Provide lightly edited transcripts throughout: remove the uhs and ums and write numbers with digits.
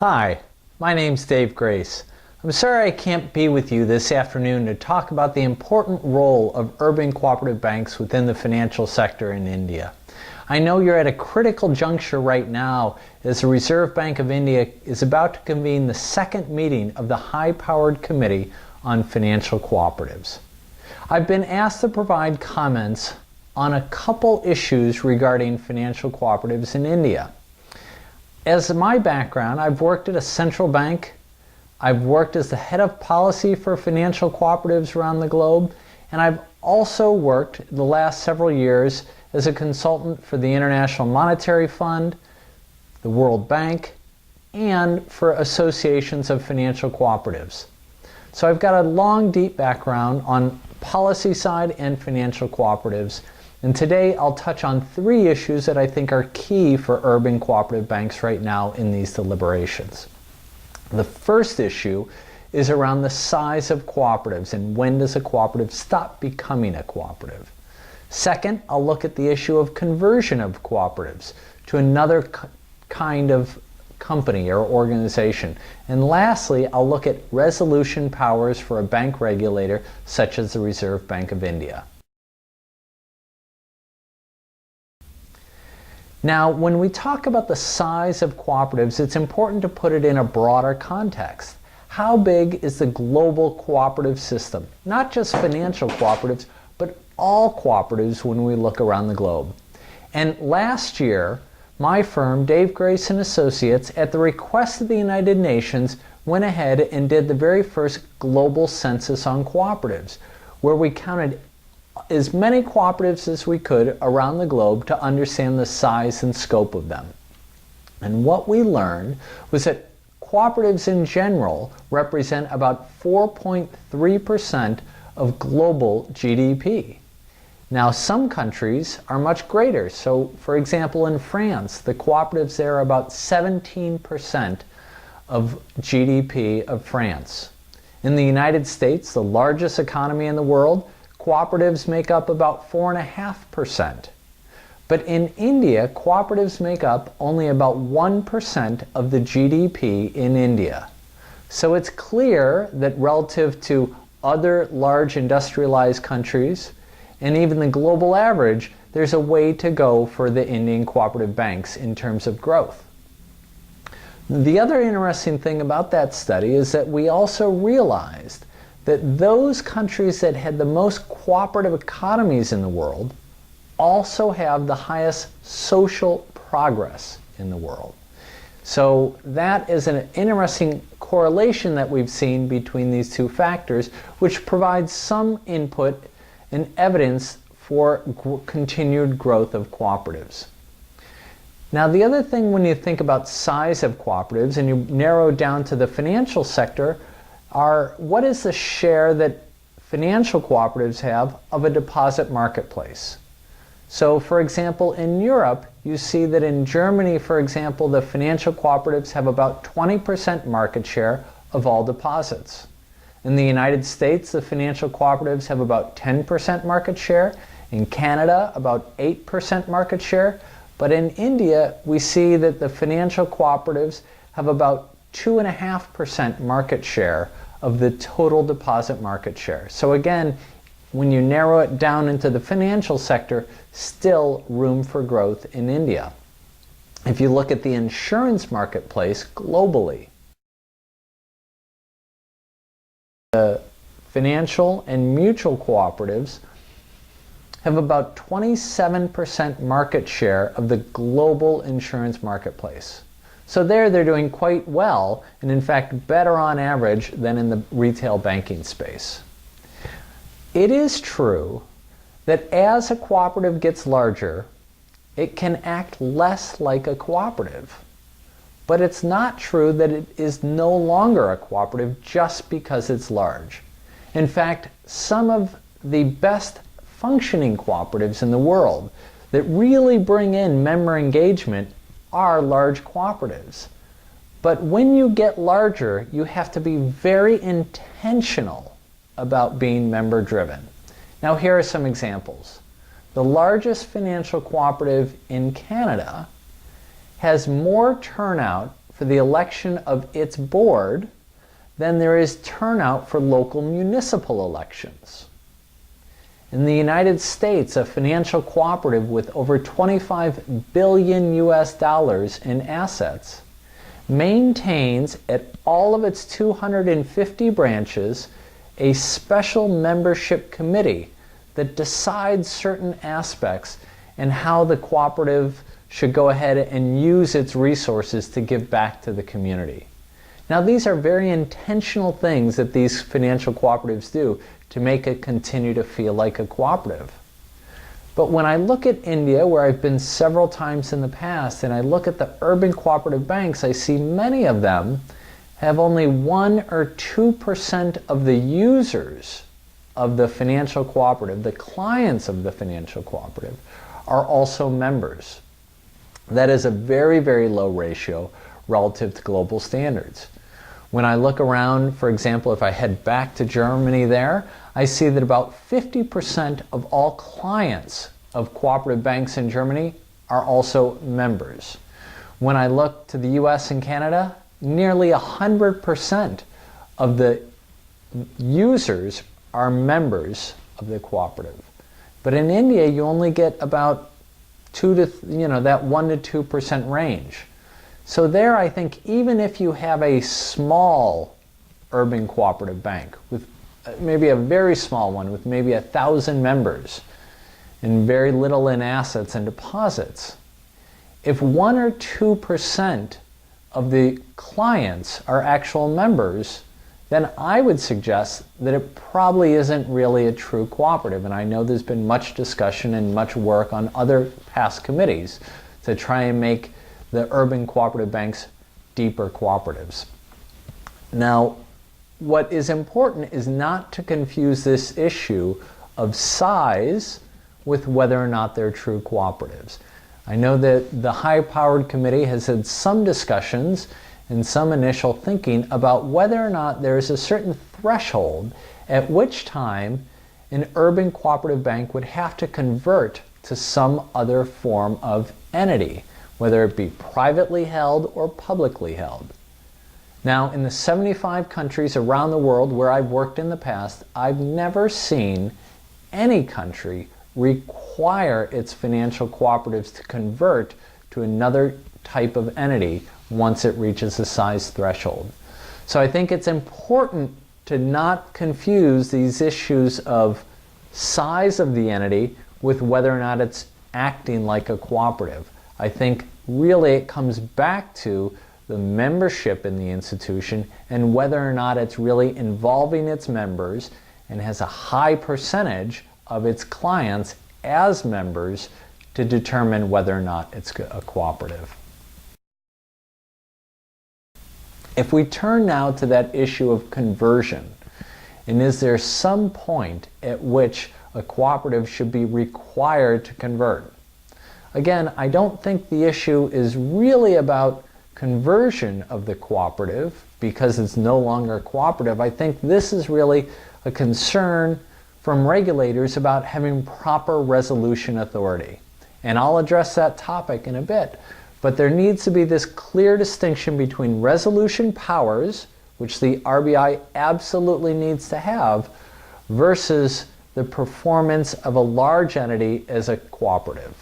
Hi, my name's Dave Grace. I'm sorry I can't be with you this afternoon to talk about the important role of urban cooperative banks within the financial sector in India. I know you're at a critical juncture right now as the Reserve Bank of India is about to convene the second meeting of the high-powered Committee on Financial Cooperatives. I've been asked to provide comments on a couple issues regarding financial cooperatives in India. As my background, I've worked at a central bank, I've worked as the head of policy for financial cooperatives around the globe, and I've also worked the last several years as a consultant for the International Monetary Fund, the World Bank, and for associations of financial cooperatives. So I've got a long, deep background on policy side and financial cooperatives. And today I'll touch on three issues that I think are key for urban cooperative banks right now in these deliberations. The first issue is around the size of cooperatives and when does a cooperative stop becoming a cooperative. Second, I'll look at the issue of conversion of cooperatives to another kind of company or organization. And lastly, I'll look at resolution powers for a bank regulator such as the Reserve Bank of India. Now, when we talk about the size of cooperatives, it's important to put it in a broader context. How big is the global cooperative system? Not just financial cooperatives, but all cooperatives when we look around the globe. And last year, my firm, Dave Grace and Associates, at the request of the United Nations, went ahead and did the very first global census on cooperatives, where we counted as many cooperatives as we could around the globe to understand the size and scope of them. And what we learned was that cooperatives in general represent about 4.3% of global GDP. Now, some countries are much greater. So, for example, in France, the cooperatives there are about 17% of GDP of France. In the United States, the largest economy in the world, cooperatives make up about 4.5%. But in India, cooperatives make up only about 1% of the GDP in India. So it's clear that relative to other large industrialized countries, and even the global average, there's a way to go for the Indian cooperative banks in terms of growth. The other interesting thing about that study is that we also realized that those countries that had the most cooperative economies in the world also have the highest social progress in the world. So that is an interesting correlation that we've seen between these two factors, which provides some input and evidence for continued growth of cooperatives. Now, the other thing when you think about size of cooperatives and you narrow down to the financial sector are what is the share that financial cooperatives have of a deposit marketplace. So, for example, in Europe, you see that in Germany, for example, the financial cooperatives have about 20% market share of all deposits. In the United States, the financial cooperatives have about 10% market share. In Canada, about 8% market share. But in India, we see that the financial cooperatives have about 2.5% market share of the total deposit market share. So again, when you narrow it down into the financial sector, still room for growth in India. If you look at the insurance marketplace globally, the financial and mutual cooperatives have about 27% market share of the global insurance marketplace. So they're doing quite well, and in fact better on average than in the retail banking space. It is true that as a cooperative gets larger, it can act less like a cooperative. But it's not true that it is no longer a cooperative just because it's large. In fact, some of the best functioning cooperatives in the world that really bring in member engagement are large cooperatives. But when you get larger, you have to be very intentional about being member driven. Now, here are some examples. The largest financial cooperative in Canada has more turnout for the election of its board than there is turnout for local municipal elections. In the United States, a financial cooperative with over 25 billion US dollars in assets maintains at all of its 250 branches a special membership committee that decides certain aspects and how the cooperative should go ahead and use its resources to give back to the community. Now, these are very intentional things that these financial cooperatives do to make it continue to feel like a cooperative. But when I look at India, where I've been several times in the past, and I look at the urban cooperative banks, I see many of them have only 1 or 2% of the users of the financial cooperative, the clients of the financial cooperative, are also members. That is a very, very low ratio relative to global standards. When I look around, for example, if I head back to Germany there, I see that about 50% of all clients of cooperative banks in Germany are also members. When I look to the US and Canada, nearly 100% of the users are members of the cooperative. But in India, you only get about that 1 to 2% range. So there, I think, even if you have a small urban cooperative bank, with maybe a very small one with maybe 1,000 members and very little in assets and deposits, if 1 or 2% of the clients are actual members, then I would suggest that it probably isn't really a true cooperative. And I know there's been much discussion and much work on other past committees to try and make the urban cooperative banks deeper cooperatives. Now, what is important is not to confuse this issue of size with whether or not they're true cooperatives. I know that the high-powered committee has had some discussions and some initial thinking about whether or not there is a certain threshold at which time an urban cooperative bank would have to convert to some other form of entity, whether it be privately held or publicly held. Now, in the 75 countries around the world where I've worked in the past, I've never seen any country require its financial cooperatives to convert to another type of entity once it reaches a size threshold. So I think it's important to not confuse these issues of size of the entity with whether or not it's acting like a cooperative. I think really it comes back to the membership in the institution and whether or not it's really involving its members and has a high percentage of its clients as members to determine whether or not it's a cooperative. If we turn now to that issue of conversion, and is there some point at which a cooperative should be required to convert? Again, I don't think the issue is really about conversion of the cooperative because it's no longer cooperative. I think this is really a concern from regulators about having proper resolution authority. And I'll address that topic in a bit. But there needs to be this clear distinction between resolution powers, which the RBI absolutely needs to have, versus the performance of a large entity as a cooperative.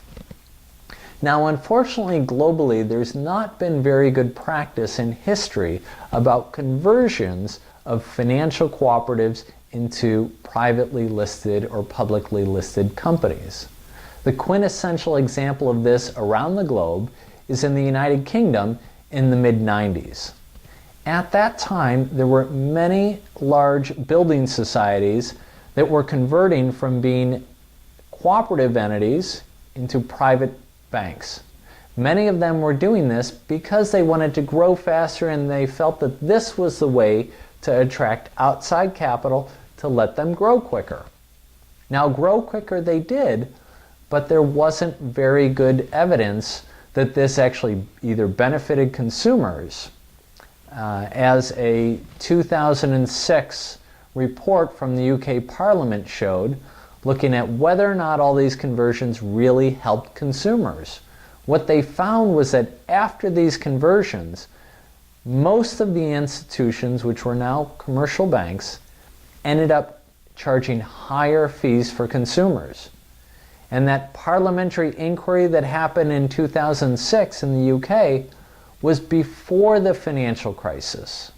Now, unfortunately, globally, there's not been very good practice in history about conversions of financial cooperatives into privately listed or publicly listed companies. The quintessential example of this around the globe is in the United Kingdom in the mid-90s. At that time, there were many large building societies that were converting from being cooperative entities into private banks. Many of them were doing this because they wanted to grow faster and they felt that this was the way to attract outside capital to let them grow quicker. Now, grow quicker they did, but there wasn't very good evidence that this actually either benefited consumers, as a 2006 report from the UK Parliament showed, looking at whether or not all these conversions really helped consumers. What they found was that after these conversions, most of the institutions, which were now commercial banks, ended up charging higher fees for consumers. And that parliamentary inquiry that happened in 2006 in the UK was before the financial crisis.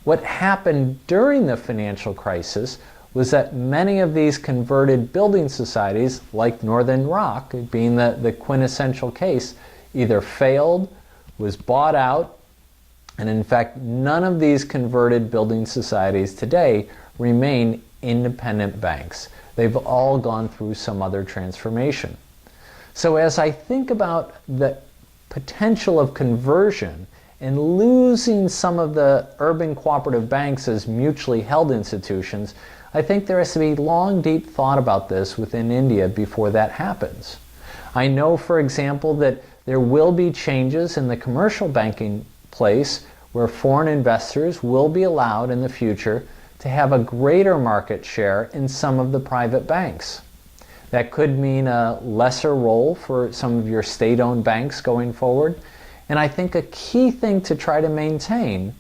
What happened during the financial crisis was that many of these converted building societies, like Northern Rock being the quintessential case, either failed, was bought out, and in fact, none of these converted building societies today remain independent banks. They've all gone through some other transformation. So as I think about the potential of conversion and losing some of the urban cooperative banks as mutually held institutions, I think there has to be long, deep thought about this within India before that happens. I know, for example, that there will be changes in the commercial banking place where foreign investors will be allowed in the future to have a greater market share in some of the private banks. That could mean a lesser role for some of your state-owned banks going forward. And I think a key thing to try to maintain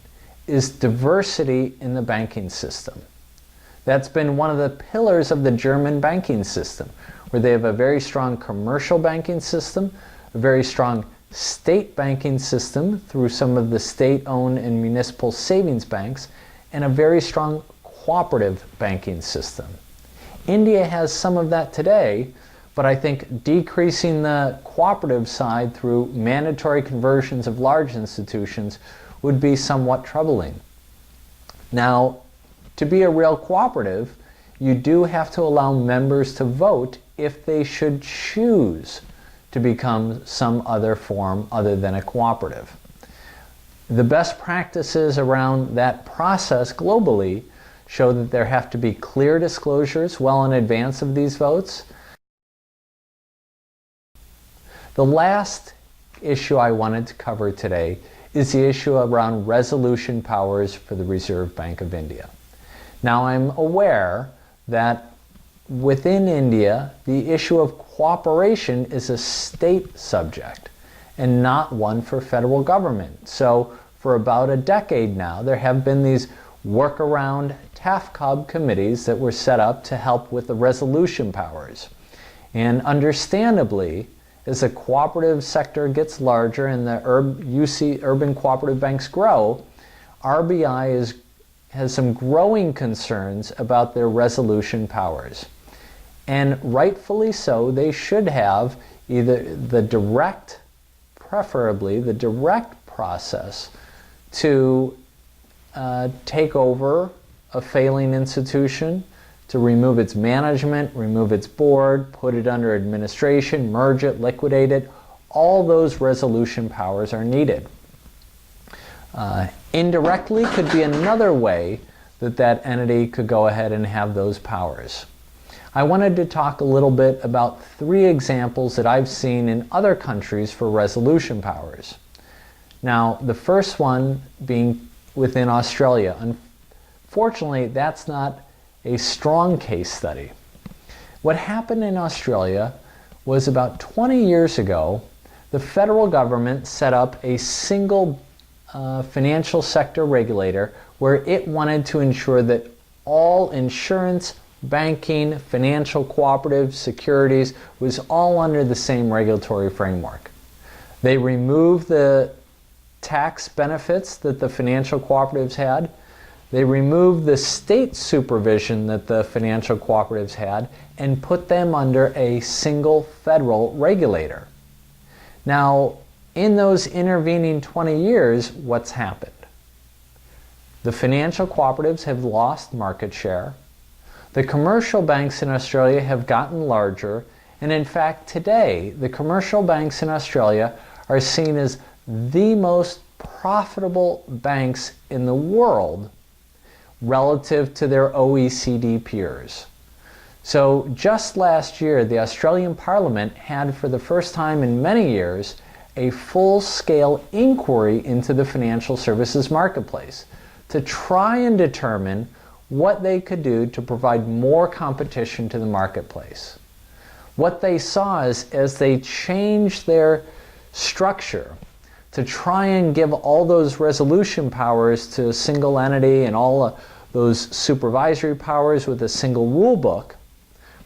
is diversity in the banking system. That's been one of the pillars of the German banking system, where they have a very strong commercial banking system, a very strong state banking system through some of the state-owned and municipal savings banks, and a very strong cooperative banking system. India has some of that today, but I think decreasing the cooperative side through mandatory conversions of large institutions would be somewhat troubling. Now, to be a real cooperative, you do have to allow members to vote if they should choose to become some other form other than a cooperative. The best practices around that process globally show that there have to be clear disclosures well in advance of these votes. The last issue I wanted to cover today is the issue around resolution powers for the Reserve Bank of India. Now, I'm aware that within India, the issue of cooperation is a state subject and not one for federal government. So for about a decade now, there have been these workaround TAFCOB committees that were set up to help with the resolution powers. And understandably, as the cooperative sector gets larger and the urban cooperative banks grow, RBI has some growing concerns about their resolution powers. And rightfully so, they should have either the direct, preferably the direct process to take over a failing institution, to remove its management, remove its board, put it under administration, merge it, liquidate it. All those resolution powers are needed. Indirectly could be another way that that entity could go ahead and have those powers. I wanted to talk a little bit about 3 examples that I've seen in other countries for resolution powers. Now, the first one being within Australia. Unfortunately, that's not a strong case study. What happened in Australia was about 20 years ago, the federal government set up a single financial sector regulator where it wanted to ensure that all insurance, banking, financial cooperatives, securities was all under the same regulatory framework. They removed the tax benefits that the financial cooperatives had. They removed the state supervision that the financial cooperatives had and put them under a single federal regulator. Now, in those intervening 20 years, what's happened? The financial cooperatives have lost market share. The commercial banks in Australia have gotten larger. And in fact, today, the commercial banks in Australia are seen as the most profitable banks in the world relative to their OECD peers. So just last year, the Australian Parliament had, for the first time in many years, a full-scale inquiry into the financial services marketplace to try and determine what they could do to provide more competition to the marketplace. What they saw is, as they changed their structure to try and give all those resolution powers to a single entity and all those supervisory powers with a single rule book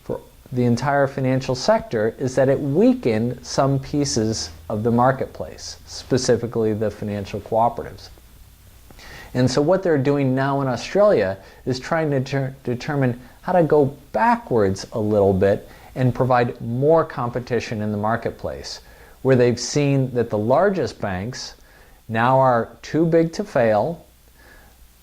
for the entire financial sector is that it weakened some pieces of the marketplace, specifically the financial cooperatives. And so what they're doing now in Australia is trying to determine how to go backwards a little bit and provide more competition in the marketplace, where they've seen that the largest banks now are too big to fail.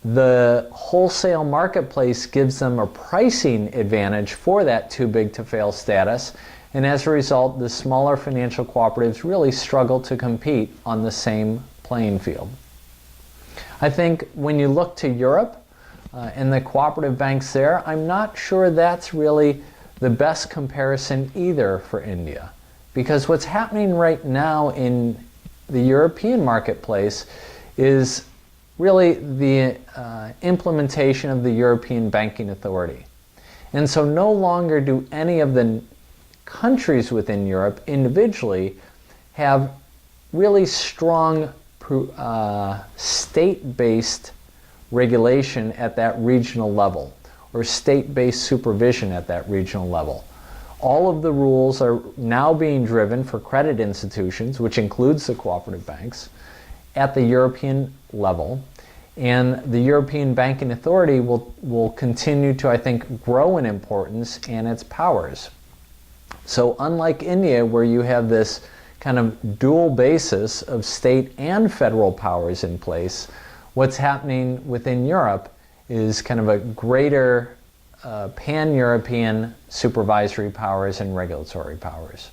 The wholesale marketplace gives them a pricing advantage for that too big to fail status, and as a result, the smaller financial cooperatives really struggle to compete on the same playing field. I think when you look to Europe and the cooperative banks there, I'm not sure that's really the best comparison either for India. Because what's happening right now in the European marketplace is really the implementation of the European Banking Authority. And so no longer do any of the countries within Europe individually have really strong state-based regulation at that regional level, or state-based supervision at that regional level. All of the rules are now being driven for credit institutions, which includes the cooperative banks, at the European level. And the European Banking Authority will continue to, I think, grow in importance and its powers. So unlike India, where you have this kind of dual basis of state and federal powers in place, what's happening within Europe is kind of a greater pan-European supervisory powers and regulatory powers.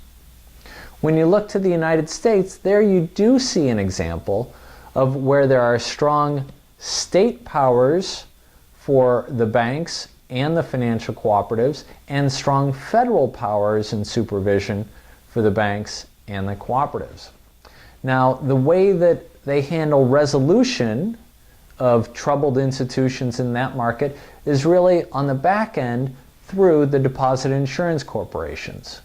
When you look to the United States, there you do see an example of where there are strong state powers for the banks and the financial cooperatives, and strong federal powers and supervision for the banks and the cooperatives. Now, the way that they handle resolution of troubled institutions in that market is really on the back end through the deposit insurance corporations.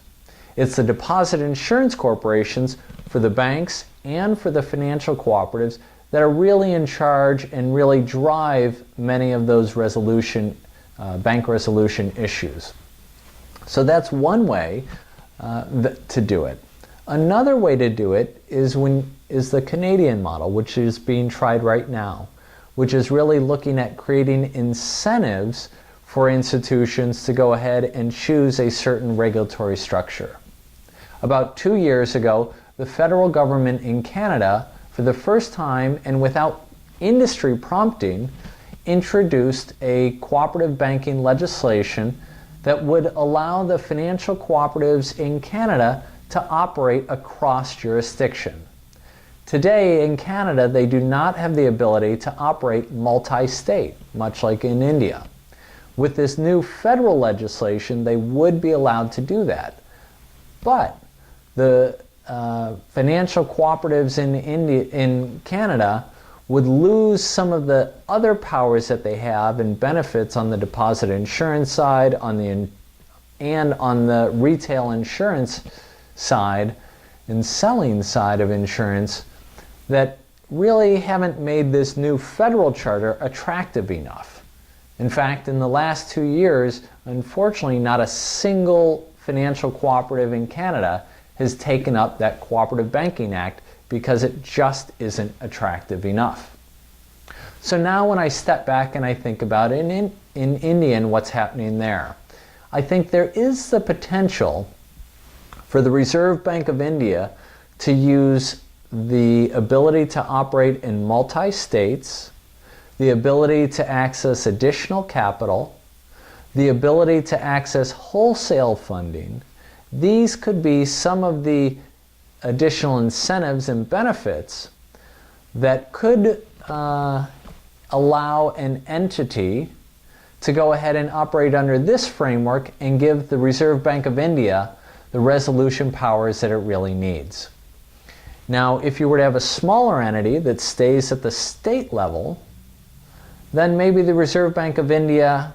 It's the deposit insurance corporations for the banks and for the financial cooperatives that are really in charge and really drive many of those bank resolution issues. So that's one way to do it. Another way to do it is the Canadian model, which is being tried right now, which is really looking at creating incentives for institutions to go ahead and choose a certain regulatory structure. About 2 years ago, the federal government in Canada, for the first time and without industry prompting, introduced a cooperative banking legislation that would allow the financial cooperatives in Canada to operate across jurisdiction. Today in Canada, they do not have the ability to operate multi-state, much like in India. With this new federal legislation, they would be allowed to do that. But the financial cooperatives in Canada would lose some of the other powers that they have and benefits on the deposit insurance side, and on the retail insurance side and selling side of insurance, that really haven't made this new federal charter attractive enough. In fact, in the last 2 years, unfortunately, not a single financial cooperative in Canada has taken up that Cooperative Banking Act because it just isn't attractive enough. So now when I step back and I think about it in India and what's happening there, I think there is the potential for the Reserve Bank of India to use the ability to operate in multi-states, the ability to access additional capital, the ability to access wholesale funding. These could be some of the additional incentives and benefits that could allow an entity to go ahead and operate under this framework and give the Reserve Bank of India the resolution powers that it really needs. Now, if you were to have a smaller entity that stays at the state level, then maybe the Reserve Bank of India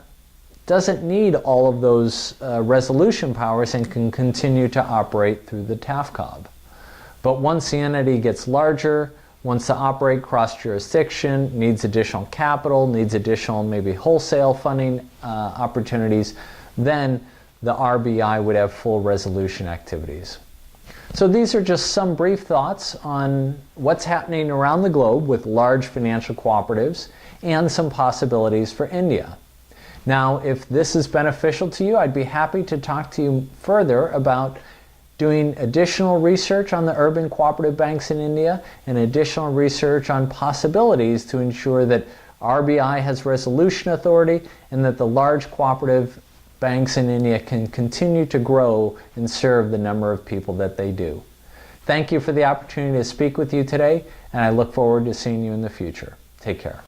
doesn't need all of those resolution powers and can continue to operate through the TAFCOB. But once the entity gets larger, wants to operate cross-jurisdiction, needs additional capital, needs additional maybe wholesale funding opportunities, then the RBI would have full resolution activities. So these are just some brief thoughts on what's happening around the globe with large financial cooperatives and some possibilities for India. Now, if this is beneficial to you, I'd be happy to talk to you further about doing additional research on the urban cooperative banks in India and additional research on possibilities to ensure that RBI has resolution authority and that the large cooperative banks in India can continue to grow and serve the number of people that they do. Thank you for the opportunity to speak with you today, and I look forward to seeing you in the future. Take care.